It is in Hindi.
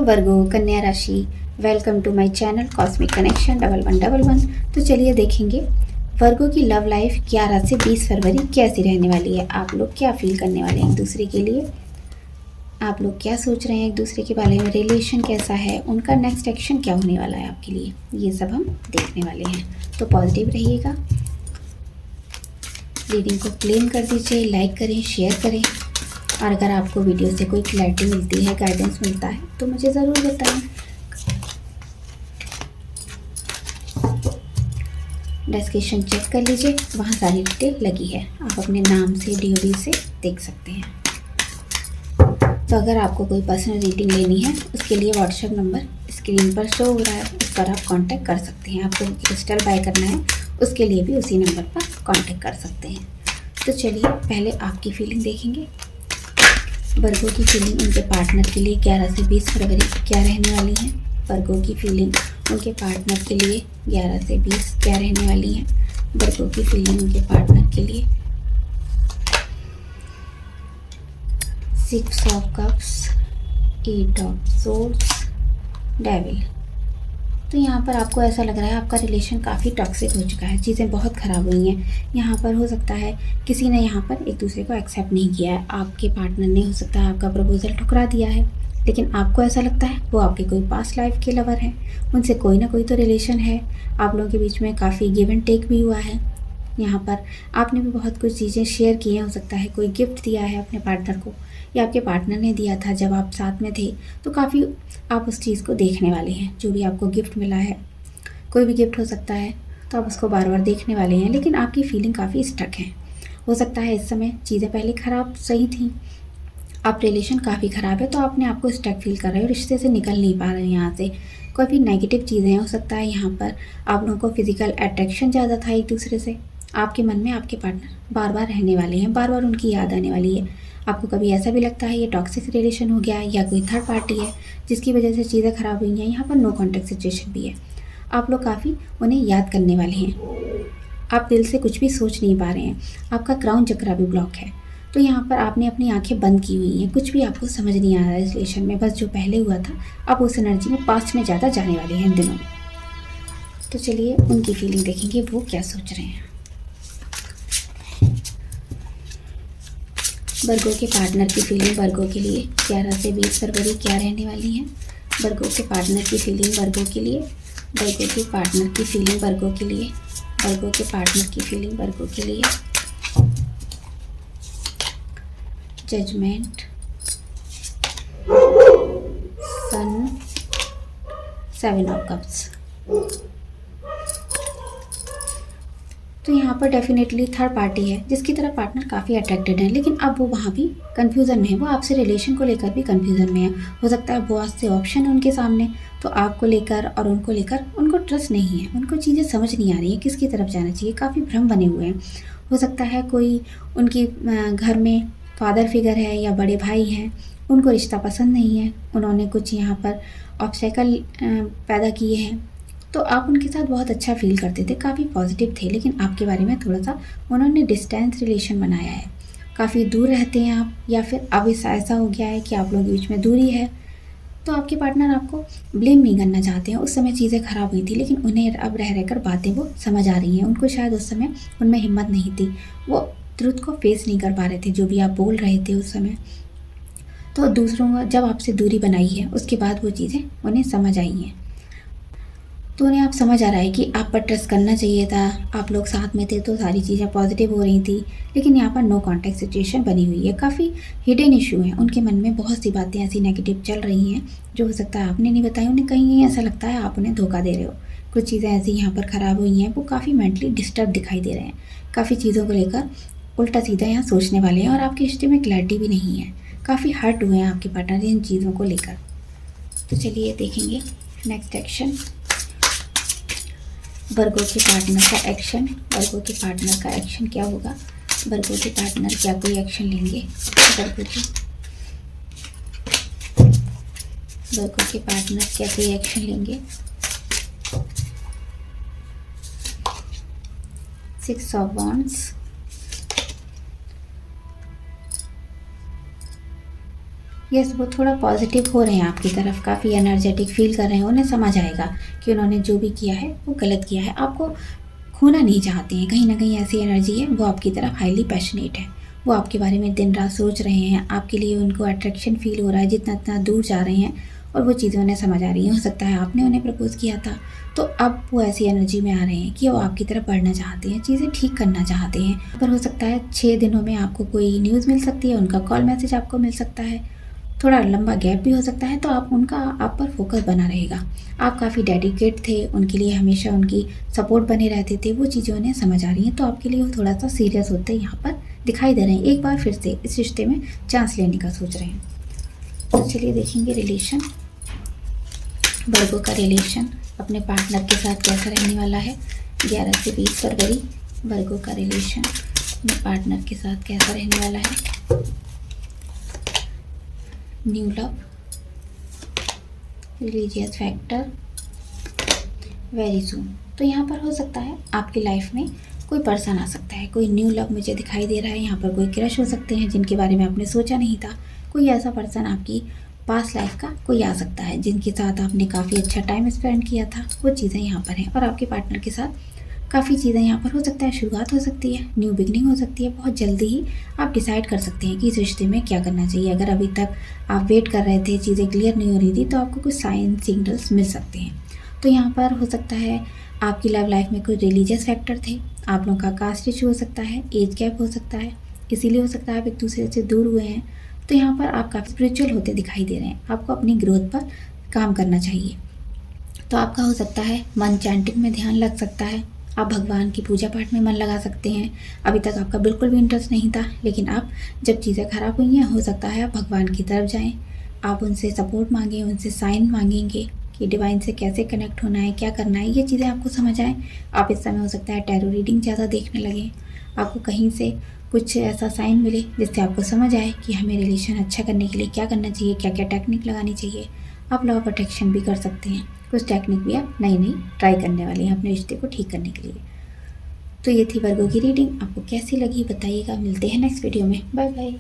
वर्गो कन्या राशि, welcome to my channel cosmic connection 1111। तो चलिए देखेंगे वर्गो की लव लाइफ 11 से 20 फरवरी कैसी रहने वाली है। आप लोग क्या फील करने वाले हैं एक दूसरे के लिए, आप लोग क्या सोच रहे हैं एक दूसरे के बारे में, रिलेशन कैसा है, उनका नेक्स्ट एक्शन क्या होने वाला है आपके लिए, ये सब हम देखने वाले हैं। तो पॉजिटिव रहिएगा, रीडिंग को क्लेम कर दीजिए, लाइक करें, शेयर करें, और अगर आपको वीडियो से कोई क्लैरिटी मिलती है, गाइडेंस मिलता है तो मुझे ज़रूर बताएं। डिस्क्रिप्शन चेक कर लीजिए, वहाँ सारी डिटेल लगी है, आप अपने नाम से डीओबी से देख सकते हैं। तो अगर आपको कोई पर्सनल रीडिंग लेनी है उसके लिए व्हाट्सएप नंबर स्क्रीन पर शो हो रहा है, उस पर आप कांटेक्ट कर सकते हैं। आपको क्रिस्टल बाय करना है उसके लिए भी उसी नंबर पर कांटेक्ट कर सकते हैं। तो चलिए पहले आपकी फीलिंग देखेंगे। वर्गो की फीलिंग उनके पार्टनर के लिए 11 से 20 फरवरी क्या रहने वाली है। वर्गो की फीलिंग उनके पार्टनर के लिए 11 से 20 क्या रहने वाली है। वर्गो की फीलिंग उनके पार्टनर के लिए 6 of cups, 8 of swords, devil. तो यहाँ पर आपको ऐसा लग रहा है आपका रिलेशन काफ़ी टॉक्सिक हो चुका है, चीज़ें बहुत ख़राब हुई हैं। यहाँ पर हो सकता है किसी ने यहाँ पर एक दूसरे को एक्सेप्ट नहीं किया है, आपके पार्टनर ने हो सकता है आपका प्रपोजल ठुकरा दिया है, लेकिन आपको ऐसा लगता है वो आपके कोई पास्ट लाइफ के लवर हैं, उनसे कोई ना कोई तो रिलेशन है। आप लोगों के बीच में काफ़ी गिव एंड टेक भी हुआ है। यहाँ पर आपने भी बहुत कुछ चीज़ें शेयर की हैं, हो सकता है कोई गिफ्ट दिया है अपने पार्टनर को या आपके पार्टनर ने दिया था जब आप साथ में थे, तो काफ़ी आप उस चीज़ को देखने वाले हैं। जो भी आपको गिफ्ट मिला है, कोई भी गिफ्ट हो सकता है, तो आप उसको बार बार देखने वाले हैं, लेकिन आपकी फीलिंग काफ़ी स्टक है। हो सकता है इस समय चीज़ें पहले ख़राब सही थी, आप रिलेशन काफ़ी ख़राब है तो आपने आपको स्टक फील कर रहे हो, रिश्ते से निकल नहीं पा रहे हैं यहाँ से। कोई भी नेगेटिव चीज़ें हो सकता है यहाँ पर आप लोगों को फिजिकल अट्रैक्शन ज़्यादा था एक दूसरे से। आपके मन में आपके पार्टनर बार बार रहने वाले हैं, बार बार उनकी याद आने वाली है। आपको कभी ऐसा भी लगता है ये टॉक्सिक रिलेशन हो गया है या कोई थर्ड पार्टी है जिसकी वजह से चीज़ें ख़राब हुई हैं। यहाँ पर नो कॉन्टैक्ट सिचुएशन भी है, आप लोग काफ़ी उन्हें याद करने वाले हैं। आप दिल से कुछ भी सोच नहीं पा रहे हैं, आपका क्राउन चक्रा भी ब्लॉक है। तो यहाँ पर आपने अपनी आंखें बंद की हुई हैं, कुछ भी आपको समझ नहीं आ रहा है इस रिलेशन में, बस जो पहले हुआ था आप उस एनर्जी में पास्ट में ज़्यादा जाने वाले हैं इन दिनों में। तो चलिए उनकी फीलिंग देखेंगे, वो क्या सोच रहे हैं। वर्गो के पार्टनर की फीलिंग वर्गो के लिए 11 से 20 फरवरी क्या रहने वाली है। वर्गो के पार्टनर की फीलिंग वर्गो के लिए, वर्गो के पार्टनर की फीलिंग वर्गो के लिए, वर्गो के पार्टनर की फीलिंग वर्गो के लिए। Judgement, sun, 7 of cups. तो यहाँ पर डेफिनेटली थर्ड पार्टी है जिसकी तरफ पार्टनर काफ़ी अट्रैक्टेड है, लेकिन अब वो वहाँ भी कंफ्यूजन में है, वो आपसे रिलेशन को लेकर भी कंफ्यूजन में है। हो सकता है बहुत से ऑप्शन है उनके सामने, तो आपको लेकर और उनको लेकर उनको ट्रस्ट नहीं है, उनको चीज़ें समझ नहीं आ रही है किसकी तरफ जाना चाहिए, काफ़ी भ्रम बने हुए हैं। हो सकता है कोई उनकी घर में फादर फिगर है या बड़े भाई हैं, उनको रिश्ता पसंद नहीं है, उन्होंने कुछ यहाँ पर ऑब्स्टेकल पैदा किए हैं। तो आप उनके साथ बहुत अच्छा फील करते थे, काफ़ी पॉजिटिव थे, लेकिन आपके बारे में थोड़ा सा उन्होंने डिस्टेंस रिलेशन बनाया है, काफ़ी दूर रहते हैं आप, या फिर अब ऐसा हो गया है कि आप लोगों के बीच में दूरी है। तो आपके पार्टनर आपको ब्लेम नहीं करना चाहते हैं, उस समय चीज़ें ख़राब हुई थी, लेकिन उन्हें अब रह रहकर बातें वो समझ आ रही हैं। उनको शायद उस समय उनमें हिम्मत नहीं थी, वो ट्रुथ को फेस नहीं कर पा रहे थे जो भी आप बोल रहे थे उस समय। तो दूसरों का जब आपसे दूरी बनाई है उसके बाद वो चीज़ें उन्हें समझ आई हैं, तो उन्हें आप समझ आ रहा है कि आप पर ट्रस्ट करना चाहिए था, आप लोग साथ में थे तो सारी चीज़ें पॉजिटिव हो रही थी, लेकिन यहाँ पर नो कॉन्टैक्ट सिचुएशन बनी हुई है, काफ़ी हिडन इशू है। उनके मन में बहुत सी बातें ऐसी नेगेटिव चल रही हैं जो हो सकता है आपने नहीं बताई, उन्हें कहीं ऐसा लगता है आप उन्हें धोखा दे रहे हो। कुछ चीज़ें ऐसी यहाँ पर ख़राब हुई हैं, वो काफ़ी मेंटली डिस्टर्ब दिखाई दे रहे हैं, काफ़ी चीज़ों को लेकर उल्टा सीधा यहाँ सोचने वाले हैं, और आपके रिश्ते में क्लैरिटी भी नहीं है, काफ़ी हर्ट हुए हैं आपके पार्टनर इन चीज़ों को लेकर। तो चलिए देखेंगे नेक्स्ट एक्शन। वर्गो के पार्टनर का एक्शन, वर्गो के पार्टनर का एक्शन क्या होगा। वर्गो के पार्टनर क्या कोई एक्शन लेंगे। वर्गो के पार्टनर क्या कोई एक्शन लेंगे। 6 ऑफ वॉन्ड्स, यस, वो थोड़ा पॉजिटिव हो रहे हैं आपकी तरफ, काफ़ी एनर्जेटिक फील कर रहे हैं। उन्हें समझ आएगा कि उन्होंने जो भी किया है वो गलत किया है। आपको खोना नहीं चाहते हैं, कहीं ना कहीं ऐसी एनर्जी है, वो आपकी तरफ हाईली पैशनेट है। वो आपके बारे में दिन रात सोच रहे हैं, आपके लिए उनको अट्रैक्शन फील हो रहा है, जितना इतना दूर जा रहे हैं, और वो चीज़ें उन्हें समझ आ रही हैं। हो सकता है आपने उन्हें प्रपोज़ किया था, तो अब वो ऐसी एनर्जी में आ रहे हैं कि वो आपकी तरफ बढ़ना चाहते हैं, चीज़ें ठीक करना चाहते हैं। पर हो सकता है 6 दिनों में आपको कोई न्यूज़ मिल सकती है, उनका कॉल मैसेज आपको मिल सकता है, थोड़ा लंबा गैप भी हो सकता है, तो आप पर फोकस बना रहेगा। आप काफ़ी डेडिकेट थे उनके लिए, हमेशा उनकी सपोर्ट बने रहते थे, वो चीज़ें उन्हें समझ आ रही हैं, तो आपके लिए वो थोड़ा सा सीरियस होते यहाँ पर दिखाई दे रहे हैं। एक बार फिर से इस रिश्ते में चांस लेने का सोच रहे हैं। तो चलिए देखेंगे रिलेशन, वर्गों का रिलेशन अपने पार्टनर के साथ कैसा रहने वाला है। 11 से 20 फरवरी वर्गों का रिलेशन अपने पार्टनर के साथ कैसा रहने वाला है। New love, religious factor, very soon. तो यहाँ पर हो सकता है आपकी लाइफ में कोई पर्सन आ सकता है, कोई न्यू लव मुझे दिखाई दे रहा है। यहाँ पर कोई क्रश हो सकते हैं जिनके बारे में आपने सोचा नहीं था। कोई ऐसा पर्सन आपकी पास्ट लाइफ का कोई आ सकता है जिनके साथ आपने काफ़ी अच्छा टाइम स्पेंड किया था, वो चीज़ें यहाँ पर हैं। और आपके पार्टनर के साथ काफ़ी चीज़ें यहाँ पर हो सकता है, शुरुआत हो सकती है, न्यू बिगनिंग हो सकती है। बहुत जल्दी ही आप डिसाइड कर सकते हैं कि इस रिश्ते में क्या करना चाहिए। अगर अभी तक आप वेट कर रहे थे, चीज़ें क्लियर नहीं हो रही थी, तो आपको कुछ साइन सिग्नल्स मिल सकते हैं। तो यहाँ पर हो सकता है आपकी लव लाइफ में कोई रिलीजियस फैक्टर थे, आप लोगों का कास्ट इशू हो सकता है, एज गैप हो सकता है, इसीलिए हो सकता है आप एक दूसरे से दूर हुए हैं। तो यहाँ पर आप काफ़ी स्पिरिचुअल होते दिखाई दे रहे हैं, आपको अपनी ग्रोथ पर काम करना चाहिए। तो आपका हो सकता है मन चैंटिंग में ध्यान लग सकता है, आप भगवान की पूजा पाठ में मन लगा सकते हैं। अभी तक आपका बिल्कुल भी इंटरेस्ट नहीं था, लेकिन अब जब चीज़ें खराब हुई हैं, हो सकता है आप भगवान की तरफ जाएं, आप उनसे सपोर्ट मांगें, उनसे साइन मांगेंगे कि डिवाइन से कैसे कनेक्ट होना है, क्या करना है, ये चीज़ें आपको समझ आएँ। आप इस समय हो सकता है टैरो रीडिंग ज़्यादा देखने लगें, आपको कहीं से कुछ ऐसा साइन मिले जिससे आपको समझ आए कि हमें रिलेशन अच्छा करने के लिए क्या करना चाहिए, क्या क्या टेक्निक लगानी चाहिए। आप लॉ ऑफ अट्रैक्शन भी कर सकते हैं, कुछ टेक्निक भी आप नई नई ट्राई करने वाले हैं अपने रिश्ते को ठीक करने के लिए। तो ये थी वर्गों की रीडिंग, आपको कैसी लगी बताइएगा। मिलते हैं नेक्स्ट वीडियो में, बाय बाय।